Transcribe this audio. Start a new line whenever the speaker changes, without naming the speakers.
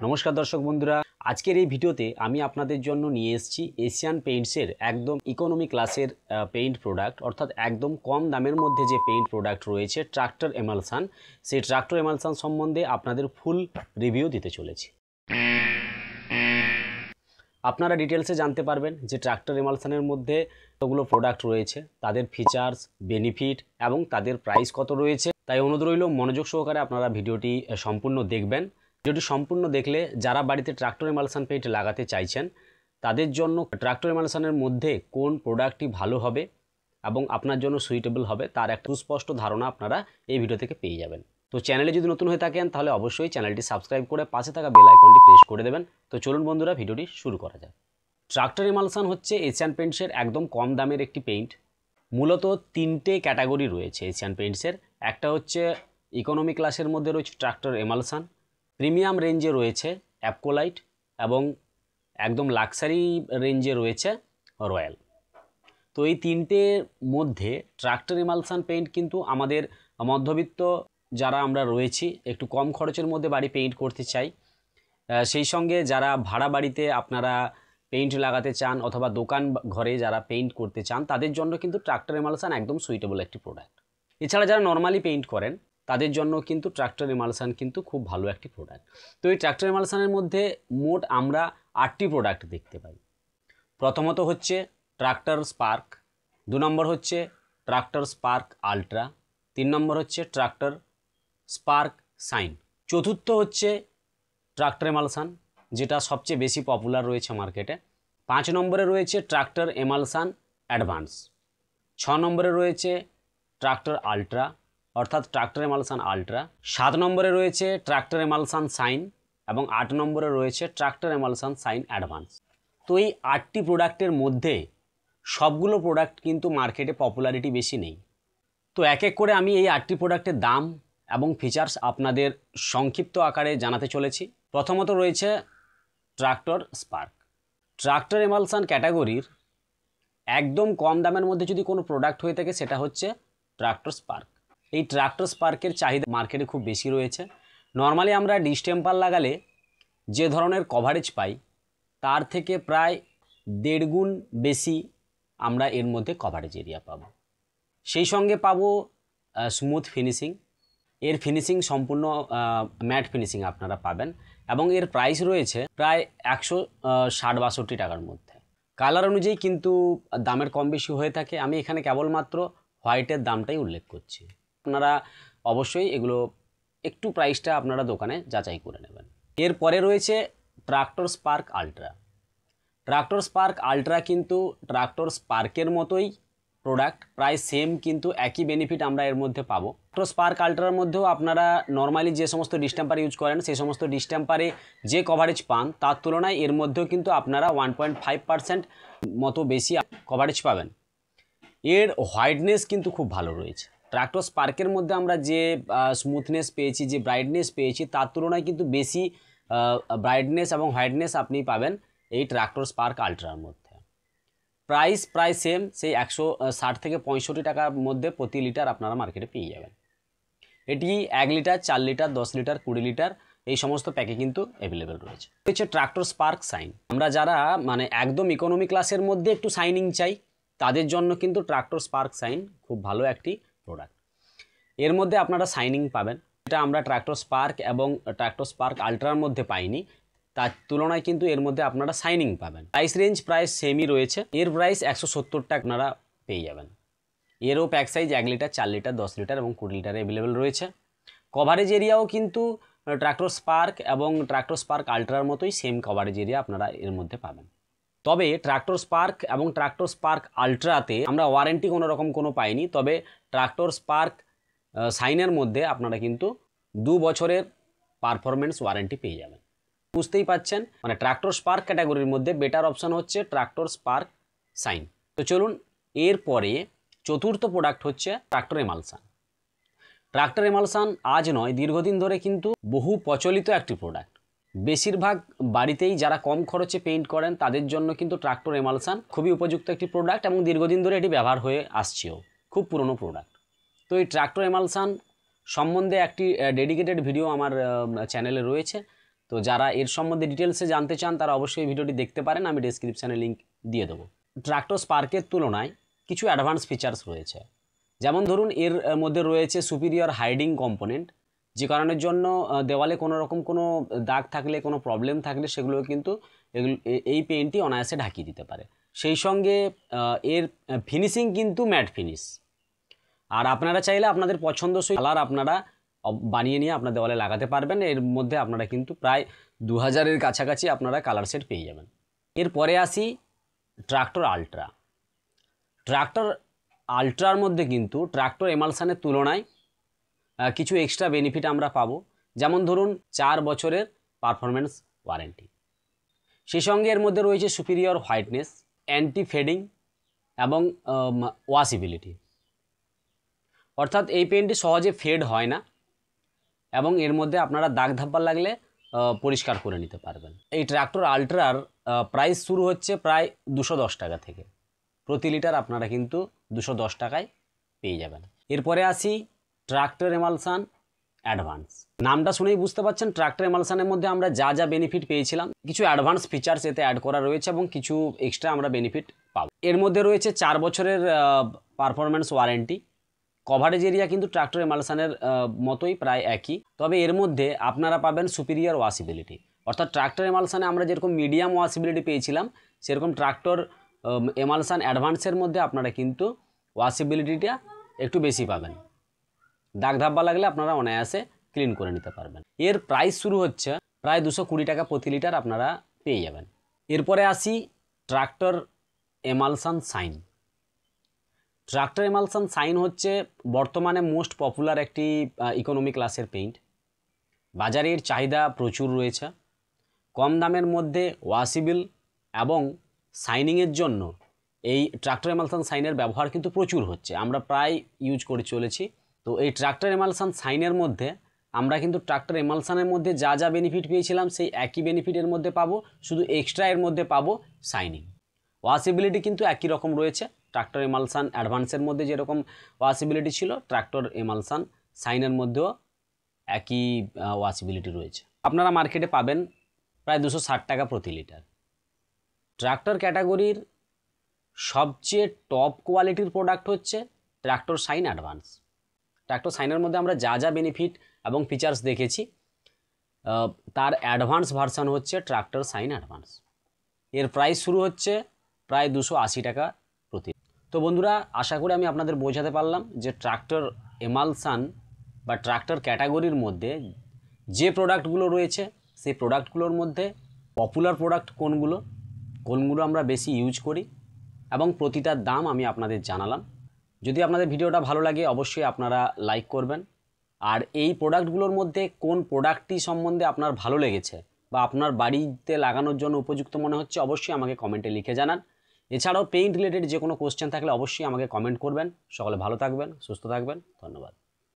নমস্কার দর্শক বন্ধুরা, আজকের এই ভিডিওতে আমি আপনাদের জন্য নিয়ে এসেছি এশিয়ান পেইন্টসের একদম ইকোনমি ক্লাসের পেইন্ট প্রোডাক্ট, অর্থাৎ একদম কম দামের মধ্যে যে পেইন্ট প্রোডাক্ট রয়েছে ট্রাক্টর এমালসান। সেই ট্রাক্টর এমালসান সম্বন্ধে আপনাদের ফুল রিভিউ দিতে চলেছি। আপনারা ডিটেলসে জানতে পারবেন যে ট্রাক্টর এমালসানের মধ্যে কতগুলো প্রোডাক্ট রয়েছে, তাদের ফিচার্স, বেনিফিট এবং তাদের প্রাইস কত রয়েছে। তাই অনুরোধ রইল মনোযোগ সহকারে আপনারা ভিডিওটি সম্পূর্ণ দেখবেন। ভিডিওটি সম্পূর্ণ দেখলে যারা বাড়িতে ট্রাক্টর এমালসান পেইন্ট লাগাতে চাইছেন তাদের জন্য ট্রাক্টর এমালসানের মধ্যে কোন প্রোডাক্টটি ভালো হবে এবং আপনার জন্য সুইটেবল হবে তার একটা সুস্পষ্ট ধারণা আপনারা এই ভিডিও থেকে পেয়ে যাবেন। তো চ্যানেলে যদি নতুন হয়ে থাকেন তাহলে অবশ্যই চ্যানেলটি সাবস্ক্রাইব করে পাশে থাকা বেল আইকনটি প্রেস করে দেবেন। তো চলুন বন্ধুরা, ভিডিওটি শুরু করা যাক। ট্রাক্টর এমালসান হচ্ছে এশিয়ান পেইন্টসের একদম কম দামের একটি পেইন্ট। মূলত তিনটে ক্যাটাগরি রয়েছে এশিয়ান পেইন্টসের। একটা হচ্ছে ইকোনমি ক্লাসের মধ্যে রয়েছে ট্রাক্টর এমালসান, প্রিমিয়াম রেঞ্জে রয়েছে অ্যাপকোলাইট এবং একদম লাক্সারি রেঞ্জে রয়েছে রয়্যাল। তো এই তিনটের মধ্যে ট্রাক্টর এমালসান পেইন্ট কিন্তু আমাদের মধ্যবিত্ত যারা আমরা রয়েছি, একটু কম খরচের মধ্যে বাড়ি পেইন্ট করতে চাই, সেই সঙ্গে যারা ভাড়া বাড়িতে আপনারা পেইন্ট লাগাতে চান অথবা দোকান ঘরে যারা পেইন্ট করতে চান তাদের জন্য কিন্তু ট্রাক্টর এমালসান একদম সুইটেবল একটি প্রোডাক্ট। এছাড়া যারা নর্মালি পেইন্ট করেন তাদের জন্য কিন্তু ট্রাক্টর এমালসান কিন্তু খুব ভালো একটি প্রোডাক্ট। তো এই ট্রাক্টর এমালসানের মধ্যে মোট আমরা 8টি প্রোডাক্ট দেখতে পাই। প্রথমত হচ্ছে ট্রাক্টর স্পার্ক, 2 নম্বর হচ্ছে ট্রাক্টর স্পার্ক আলট্রা, 3 নম্বর হচ্ছে ট্রাক্টর স্পার্ক সাইন, চতুর্থ হচ্ছে ট্রাক্টর এমালসান যেটা সবচেয়ে বেশি পপুলার রয়েছে মার্কেটে, 5 নম্বরে রয়েছে ট্রাক্টর এমালসান অ্যাডভান্স, 6 নম্বরে রয়েছে ট্রাক্টর আলট্রা অর্থাৎ ট্রাক্টর এমালসান আলট্রা, 7 নম্বরে রয়েছে ট্রাক্টর এমালসান সাইন এবং 8 নম্বরে রয়েছে ট্রাক্টর এমালসান সাইন অ্যাডভান্স। তো এই 8টি প্রোডাক্টের মধ্যে সবগুলো প্রোডাক্ট কিন্তু মার্কেটে পপুলারিটি বেশি নেই। তো এক এক করে আমি এই 8টি প্রোডাক্টের দাম এবং ফিচার্স আপনাদের সংক্ষিপ্ত আকারে জানাতে চলেছি। প্রথমত রয়েছে ট্রাক্টর স্পার্ক। ট্রাক্টর এমালসান ক্যাটাগরির একদম কম দামের মধ্যে যদি কোনো প্রোডাক্ট হয়ে থাকে সেটা হচ্ছে ট্রাক্টর স্পার্ক। এই ট্রাক্টর স্পার্কের চাহিদা মার্কেটে খুব বেশি রয়েছে। নর্মালি আমরা ডিস্টেম্পার লাগালে যে ধরনের কভারেজ পাই তার থেকে প্রায় 1.5 গুণ বেশি আমরা এর মধ্যে কভারেজ এরিয়া পাবো। সেই সঙ্গে পাবো স্মুথ ফিনিশিং, এর ফিনিশিং সম্পূর্ণ ম্যাট ফিনিশিং আপনারা পাবেন এবং এর প্রাইস রয়েছে প্রায় 160-62 টাকার মধ্যে। কালার অনুযায়ী কিন্তু দামের কম বেশি হয়ে থাকে। আমি এখানে কেবলমাত্র হোয়াইটের দামটাই উল্লেখ করছি। আপনারা অবশ্যই এগুলো একটু প্রাইসটা আপনারা দোকানে যাচাই করে নেবেন। এরপরে রয়েছে tractor spark ultra. Tractor spark ultra কিন্তু ট্রাক্টর স্পার্কের মতোই প্রোডাক্ট, প্রায় সেম কিন্তু একই বেনিফিট আমরা এর মধ্যে পাবো। ট্রাক্টর স্পার্ক আলট্রার মধ্যেও আপনারা নর্মালি যে সমস্ত ডিস্টেম্পার ইউজ করেন সেই সমস্ত ডিস্টেম্পারে যে কভারেজ পান তার তুলনায় এর মধ্যেও কিন্তু আপনারা 1.5% মতো বেশি কভারেজ পাবেন। এর হোয়াইটনেস কিন্তু খুব ভালো রয়েছে। ট্রাক্টর স্পার্কের মধ্যে আমরা যে স্মুথনেস পেয়েছি, যে ব্রাইটনেস পেয়েছি তার তুলনায় কিন্তু বেশি ব্রাইটনেস এবং হোয়াইটনেস আপনি পাবেন এই ট্রাক্টর স্পার্ক আলট্রার মধ্যে। প্রাইস প্রায় সেম, সেই 160 থেকে 65 টাকার মধ্যে প্রতি লিটার আপনারা মার্কেটে পেয়ে যাবেন। এটি 1 লিটার, 4 লিটার, 10 লিটার, 20 লিটার এই সমস্ত প্যাকে কিন্তু অ্যাভেলেবেল রয়েছে। হচ্ছে ট্রাক্টর স্পার্ক সাইন। আমরা যারা মানে একদম ইকোনমি ক্লাসের মধ্যে একটু শাইনিং চাই তাদের জন্য কিন্তু ট্রাক্টর স্পার্ক সাইন খুব ভালো একটি প্রোডাক্ট। এর মধ্যে আপনারা শাইনিং পাবেন, এটা আমরা ট্রাক্টর স্পার্ক এবং ট্রাক্টর স্পার্ক আলট্রার মধ্যে পাইনি, তার তুলনায় কিন্তু এর মধ্যে আপনারা শাইনিং পাবেন। প্রাইস রেঞ্জ প্রায় সেমই রয়েছে। এর প্রাইস 170 টাকা আপনারা পেয়ে যাবেন। এরও pack size 1 litre, 4 litre, 10 litre এবং 20 লিটারে অ্যাভেলেবেল রয়েছে। কভারেজ এরিয়াও কিন্তু ট্রাক্টর স্পার্ক এবং ট্রাক্টর স্পার্ক আলট্রার মতোই সেম কভারেজ এরিয়া আপনারা এর মধ্যে পাবেন। তবে ট্রাক্টর স্পার্ক এবং ট্রাক্টর স্পার্ক আলট্রাতে আমরা ওয়ারেন্টি কোনো রকম কোনো পাইনি, তবে ট্রাক্টর স্পার্ক সাইনের মধ্যে আপনারা কিন্তু 2 বছরের পারফরমেন্স ওয়ারেন্টি পেয়ে যাবেন। বুঝতেই পাচ্ছেন, মানে ট্রাক্টর স্পার্ক ক্যাটাগরির মধ্যে বেটার অপশান হচ্ছে ট্রাক্টর স্পার্ক সাইন। তো চলুন এরপরে চতুর্থ প্রোডাক্ট হচ্ছে ট্রাক্টর এমালসান। ট্রাক্টর এমালসান আজ নয়, দীর্ঘদিন ধরে কিন্তু বহু প্রচলিত একটি প্রোডাক্ট। বেশিরভাগ বাড়িতেই যারা কম খরচে পেইন্ট করেন তাদের জন্য কিন্তু ট্রাক্টর এমালসান খুবই উপযুক্ত একটি প্রোডাক্ট এবং দীর্ঘদিন ধরে এটি ব্যবহার হয়ে আসছেও, খুব পুরনো প্রোডাক্ট। তো এই ট্রাক্টর এমালসান সম্বন্ধে একটি ডেডিকেটেড ভিডিও আমার চ্যানেলে রয়েছে, তো যারা এর সম্বন্ধে ডিটেলসে জানতে চান তারা অবশ্যই এই ভিডিওটি দেখতে পারেন, আমি ডেসক্রিপশানে লিঙ্ক দিয়ে দেবো। ট্রাক্টর স্পার্কের তুলনায় কিছু অ্যাডভান্স ফিচার্স রয়েছে, যেমন ধরুন এর মধ্যে রয়েছে সুপিরিয়র হাইডিং কম্পোনেন্ট, যে কারণের জন্য দেওয়ালে কোনো রকম কোনো দাগ থাকলে, কোনো প্রবলেম থাকলে সেগুলো কিন্তু এই পেইন্টটি অনায়াসে ঢাকিয়ে দিতে পারে। সেই সঙ্গে এর ফিনিশিং কিন্তু ম্যাট ফিনিশ। আর আপনারা চাইলে আপনাদের পছন্দসই কালার আপনারা বানিয়ে নিয়ে আপনার দেওয়ালে লাগাতে পারবেন। এর মধ্যে আপনারা কিন্তু প্রায় 2000-এর কাছাকাছি আপনারা কালার সেট পেয়ে যাবেন। এরপরে আসি ট্রাক্টর আলট্রা। ট্রাক্টর আলট্রার মধ্যে কিন্তু ট্রাক্টর এমালসানের তুলনায় কিছু এক্সট্রা বেনিফিট আমরা পাবো, যেমন ধরুন 4 বছরের পারফরমেন্স ওয়ারেন্টি। সেই সঙ্গে এর মধ্যে রয়েছে সুপিরিয়র হোয়াইটনেস, অ্যান্টি ফেডিং এবং ওয়াশেবিলিটি, অর্থাৎ এই পেইন্টটি সহজে ফেড হয় না এবং এর মধ্যে আপনারা দাগ ধাব্বা লাগলে পরিষ্কার করে নিতে পারবেন। এই ট্রাক্টর আলট্রার প্রাইস শুরু হচ্ছে প্রায় 210 টাকা থেকে, প্রতি লিটার আপনারা কিন্তু 210 টাকায় পেয়ে যাবেন। এরপরে আসি ট্রাক্টর এমালসান অ্যাডভান্স। নামটা শুনেই বুঝতে পারছেন ট্রাক্টর এমালসানের মধ্যে আমরা যা যা বেনিফিট পেয়েছিলাম, কিছু অ্যাডভান্স ফিচার্স এতে অ্যাড করা রয়েছে এবং কিছু এক্সট্রা আমরা বেনিফিট পাবো। এর মধ্যে রয়েছে 4 বছরের পারফরমেন্স ওয়ারেন্টি। কভারেজ এরিয়া কিন্তু ট্রাক্টর এমালসানের মতোই প্রায় একই, তবে এর মধ্যে আপনারা পাবেন সুপিরিয়র ওয়াশেবিলিটি, অর্থাৎ ট্রাক্টর এমালসানে আমরা যেরকম মিডিয়াম ওয়াশেবিলিটি পেয়েছিলাম সেরকম ট্রাক্টর এমালসান অ্যাডভান্সের মধ্যে আপনারা কিন্তু ওয়াশেবিলিটিটা একটু বেশি পাবেন। দাগ ধাব্বা লাগলে আপনারা অনায়াসে ক্লিন করে নিতে পারবেন। এর প্রাইস শুরু হচ্ছে প্রায় 220 টাকা প্রতি লিটার আপনারা পেয়ে যাবেন। এরপরে আসি ট্রাক্টর এমালসান সাইন। ট্রাক্টর এমালসান সাইন হচ্ছে বর্তমানে মোস্ট পপুলার একটি ইকোনমি ক্লাসের পেইন্ট। বাজারে এর চাহিদা প্রচুর রয়েছে, কম দামের মধ্যে ওয়াশেবল এবং সাইনিংয়ের জন্য এই ট্রাক্টর এমালসান সাইনের ব্যবহার কিন্তু প্রচুর হচ্ছে, আমরা প্রায় ইউজ করে চলেছি। তো এই ট্রাক্টর এমালসান সাইনের মধ্যে আমরা কিন্তু ট্রাক্টর এমালসানের মধ্যে যা যা বেনিফিট পেয়েছিলাম সেই একই বেনিফিটের মধ্যে পাবো, শুধু এক্সট্রা এর মধ্যে পাবো সাইনিং। ওয়াশেবিলিটি কিন্তু একই রকম রয়েছে, ট্রাক্টর এমালসান অ্যাডভান্সের মধ্যে যেরকম ওয়াশেবিলিটি ছিল ট্রাক্টর এমালসান সাইনের মধ্যেও একই ওয়াশেবিলিটি রয়েছে। আপনারা মার্কেটে পাবেন প্রায় 260 টাকা প্রতি লিটার। ট্রাক্টর ক্যাটাগরির সবচেয়ে টপ কোয়ালিটির প্রোডাক্ট হচ্ছে ট্রাক্টর সাইন অ্যাডভান্স। ট্রাক্টর সাইনের মধ্যে আমরা যা যা বেনিফিট এবং ফিচার্স দেখেছি তার অ্যাডভান্স ভার্সান হচ্ছে ট্রাক্টর সাইন অ্যাডভান্স। এর প্রাইস শুরু হচ্ছে প্রায় 280 টাকা প্রতি। তো বন্ধুরা, আশা করি আমি আপনাদের বোঝাতে পারলাম যে ট্রাক্টর এমালসান বা ট্রাক্টর ক্যাটাগরির মধ্যে যে প্রোডাক্টগুলো রয়েছে সেই প্রোডাক্টগুলোর মধ্যে পপুলার প্রোডাক্ট কোনগুলো আমরা বেশি ইউজ করি এবং প্রতিটার দাম আমি আপনাদের জানালাম। যদি আপনাদের ভিডিওটা ভালো লাগে অবশ্যই আপনারা লাইক করবেন, আর এই প্রোডাক্টগুলোর মধ্যে কোন প্রোডাক্টটি সম্বন্ধে আপনার ভালো লেগেছে বা আপনার বাড়িতে লাগানোর জন্য উপযুক্ত মনে হচ্ছে অবশ্যই আমাকে কমেন্টে লিখে জানান। এছাড়াও পেইন্ট রিলেটেড যে কোনো কোশ্চেন থাকলে অবশ্যই আমাকে কমেন্ট করবেন। সকলে ভালো থাকবেন, সুস্থ থাকবেন, ধন্যবাদ।